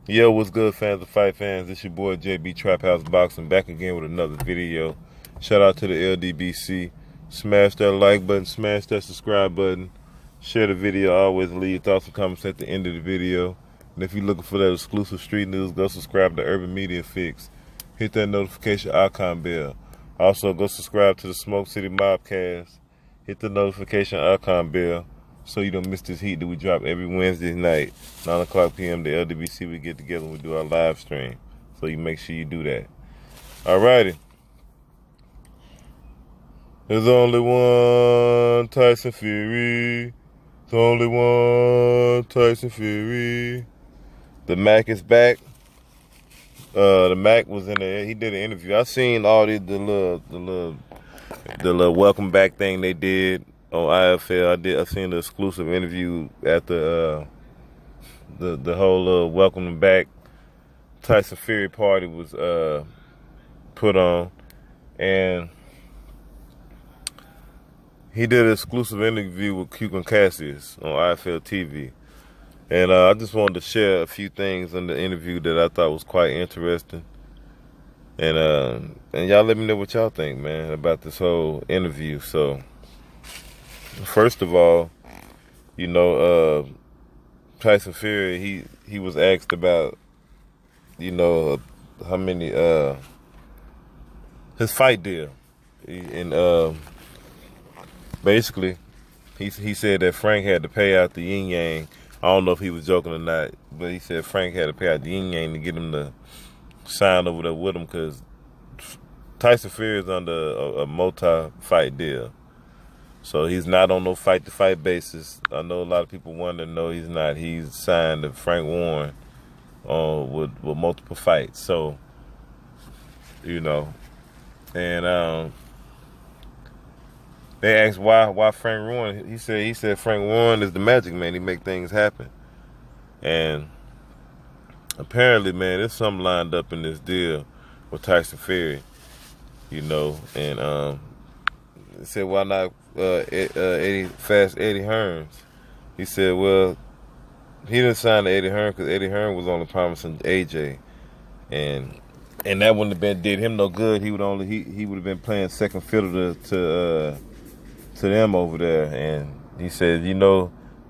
Yo, what's good, fans of fight fans? This your boy JB Trap House Boxing, back again with another video. Shout out to the LDBC. Smash that like button, smash that subscribe button, share the video. Always leave your thoughts and comments at the end of the video. And if you're looking for that exclusive street news, go subscribe to Urban Media Fix. Hit that notification icon bell. Also, go subscribe to the Smoke City Mobcast. Hit the notification icon bell so you don't miss this heat that we drop every Wednesday night, 9 o'clock p.m. The LDBC, we get together and we do our live stream. So you make sure you do that. Alrighty. There's only one Tyson Fury. There's only one Tyson Fury. The Mac is back. The Mac was in there. He did an interview. I seen all the little welcome back thing they did on IFL. I seen the exclusive interview at the whole welcome back Tyson Fury party was put on, and he did an exclusive interview with Cuban Cassius on IFL TV. And I just wanted to share a few things in the interview that I thought was quite interesting. And y'all let me know what y'all think, man, about this whole interview. So, first of all, Tyson Fury, he was asked about, how many, his fight deal. And basically, he said that Frank had to pay out the yin yang. I don't know if he was joking or not, but he said Frank had to pay out the yin yang to get him to sign over there with him, because Tyson Fury is under a multi-fight deal. So he's not on no fight-to-fight basis. I know a lot of people wonder. No, he's not. He's signed to Frank Warren with multiple fights. So, and they asked why Frank Warren. He said Frank Warren is the magic man. He make things happen. And apparently, man, there's something lined up in this deal with Tyson Fury. And they said, why not Eddie Hearns? He said, well, he didn't sign to Eddie Hearn because Eddie Hearn was only promising AJ, and that wouldn't have did him no good. He would have been playing second fiddle to them over there. And he said,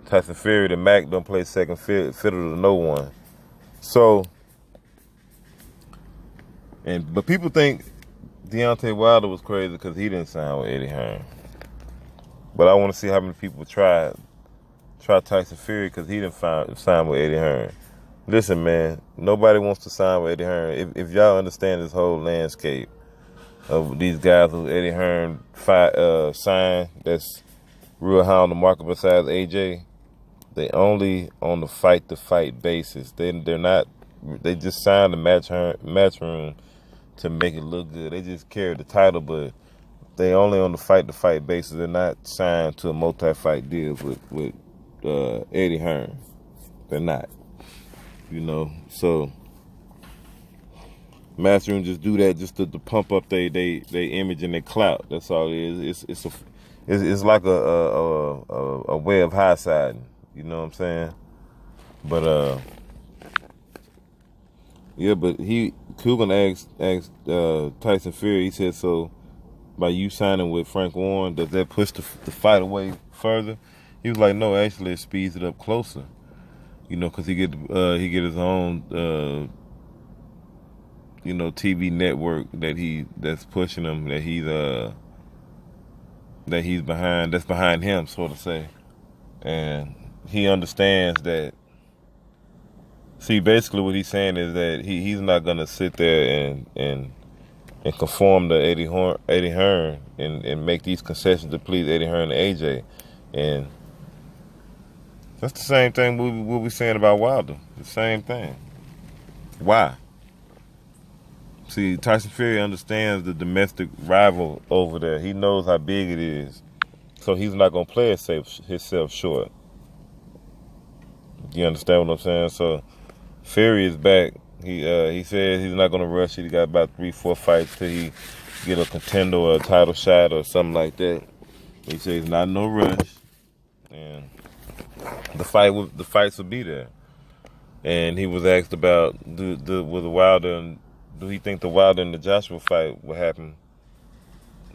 Tyson Fury, the Mac, don't play second fiddle to no one. So, but people think Deontay Wilder was crazy because he didn't sign with Eddie Hearn. But I want to see how many people try Tyson Fury because he didn't sign with Eddie Hearn. Listen, man, nobody wants to sign with Eddie Hearn. If y'all understand this whole landscape of these guys who Eddie Hearn signed, that's real high on the market besides AJ, they only on the fight-to-fight basis. They're not. They just signed the match room to make it look good. They just carry the title, but they only on the fight-to-fight basis. They're not signed to a multi-fight deal with Eddie Hearn. They're not. So Matchroom just do that just to pump up they image and their clout. That's all it is. It's like a way of high siding. You know what I'm saying? But yeah. But Coogan asked Tyson Fury. He said, so by you signing with Frank Warren, does that push the fight away further? He was like, no, actually it speeds it up closer. Because he get his own TV network that's pushing him, that he's behind, that's behind him, so to say. And he understands that. See, basically what he's saying is that he's not gonna sit there and conform to Eddie Hearn and make these concessions to please Eddie Hearn and AJ. And that's the same thing what we're saying about Wilder. The same thing. Why? See, Tyson Fury understands the domestic rival over there. He knows how big it is. So he's not going to play himself short. You understand what I'm saying? So Fury is back. He said he's not going to rush it. He got about 3-4 fights till he get a contender or a title shot or something like that. He said he's not in no rush. And the fights will be there. and he was asked about with the Wilder and do he think the Wilder and the Joshua fight would happen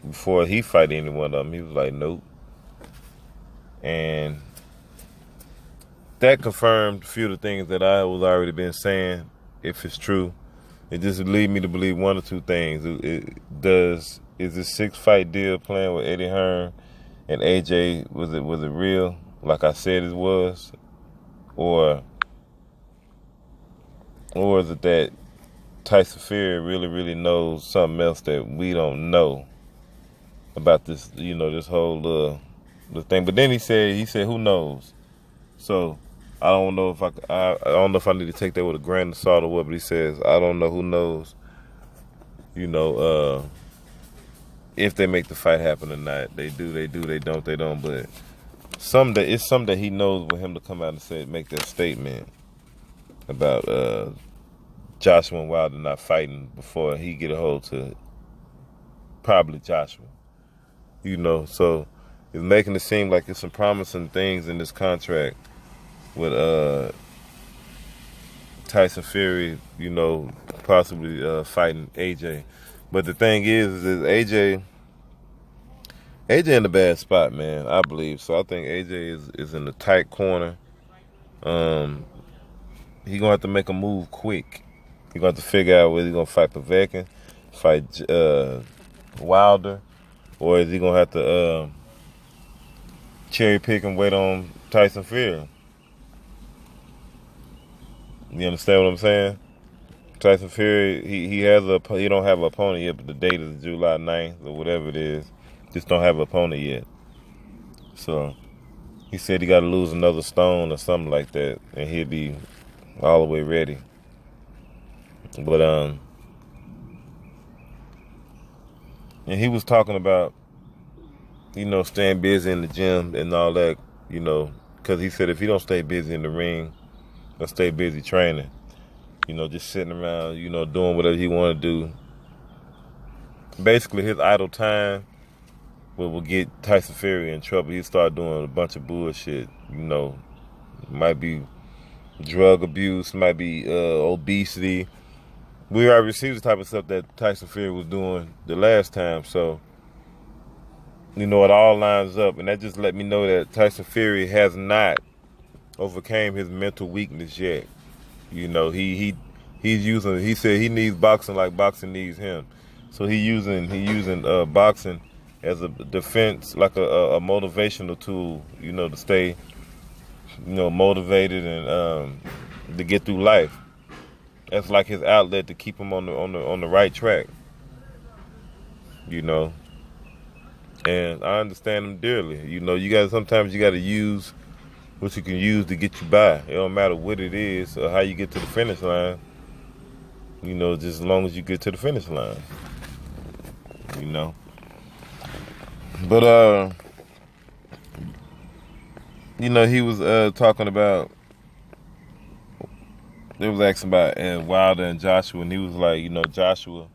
before he fight any one of them. He was like, nope. And that confirmed a few of the things that I was already been saying. If it's true, it just lead me to believe one or two things. Is this 6-fight deal playing with Eddie Hearn and AJ, was it real, like I said it was, or is it that Tyson Fury really knows something else that we don't know about this, this whole the thing? But then he said who knows? So I don't know if I don't know if I need to take that with a grain of salt or what. But he says I don't know, who knows? If they make the fight happen or not. They do, they don't, they don't. But it's something that he knows with him to come out and make that statement about Joshua and Wilder not fighting before he get a hold to probably Joshua. So it's making it seem like there's some promising things in this contract with Tyson Fury, possibly fighting AJ. But the thing is AJ in a bad spot, man, I believe. So I think AJ is in a tight corner. He gonna have to make a move quick. He gonna have to figure out whether he's gonna fight Povetkin, fight Wilder, or is he gonna have to cherry pick and wait on Tyson Fury? You understand what I'm saying? Tyson Fury, he don't have an opponent yet, but the date is July 9th or whatever it is. Just don't have an opponent yet. So he said he got to lose another stone or something like that, and he'll be all the way ready. But and he was talking about staying busy in the gym and all that, because he said if he don't stay busy in the ring, he'll stay busy training. Just sitting around, doing whatever he want to do. Basically, his idle time will get Tyson Fury in trouble. He'll start doing a bunch of bullshit. Might be drug abuse, might be obesity. We already see the type of stuff that Tyson Fury was doing the last time. So, it all lines up. And that just let me know that Tyson Fury has not overcame his mental weakness yet. He said he needs boxing like boxing needs him. So he using boxing as a defense, like a motivational tool, to stay, motivated and to get through life. That's like his outlet to keep him on the right track. And I understand him dearly. Sometimes you gotta use what you can use to get you by. It don't matter what it is or how you get to the finish line. Just as long as you get to the finish line. But he was talking about. They was asking about Wilder and Joshua, and he was like, Joshua,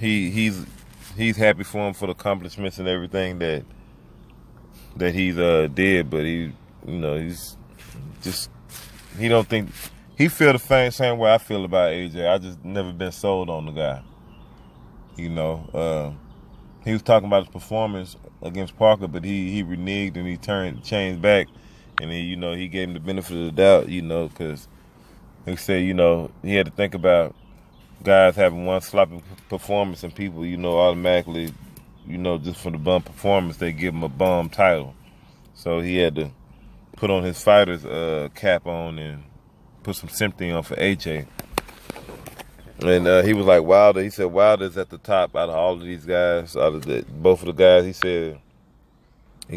he's happy for him for the accomplishments and everything that he's did, but he's just, he don't think, he feel the same way I feel about AJ. I just never been sold on the guy. He was talking about his performance against Parker, but he reneged and he changed back, and he he gave him the benefit of the doubt, because he said he had to think about guys having one sloppy performance and people automatically just for the bum performance they give him a bum title. So he had to put on his fighter's cap on and put some sympathy on for AJ. And he was like Wilder. He said Wilder's at the top out of all of these guys. Both of the guys, he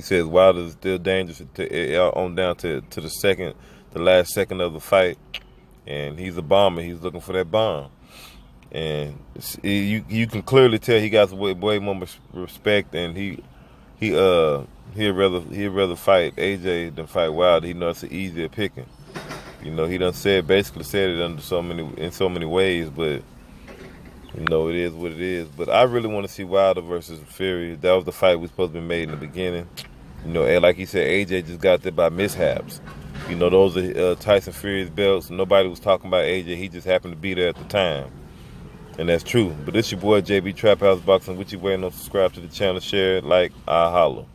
says Wilder's still dangerous on down to the last second of the fight. And he's a bomber. He's looking for that bomb. And you can clearly tell he got way more respect, and he'd rather fight AJ than fight Wilder. He knows it's an easier picking. He done basically said it in so many ways, but it is what it is. But I really want to see Wilder versus Fury. That was the fight we supposed to be made in the beginning. And like he said, AJ just got there by mishaps. You know, those are Tyson Fury's belts. Nobody was talking about AJ. He just happened to be there at the time. And that's true. But it's your boy, JB Trap House Boxing. What you waiting on? Subscribe to the channel, share it, like, I holla.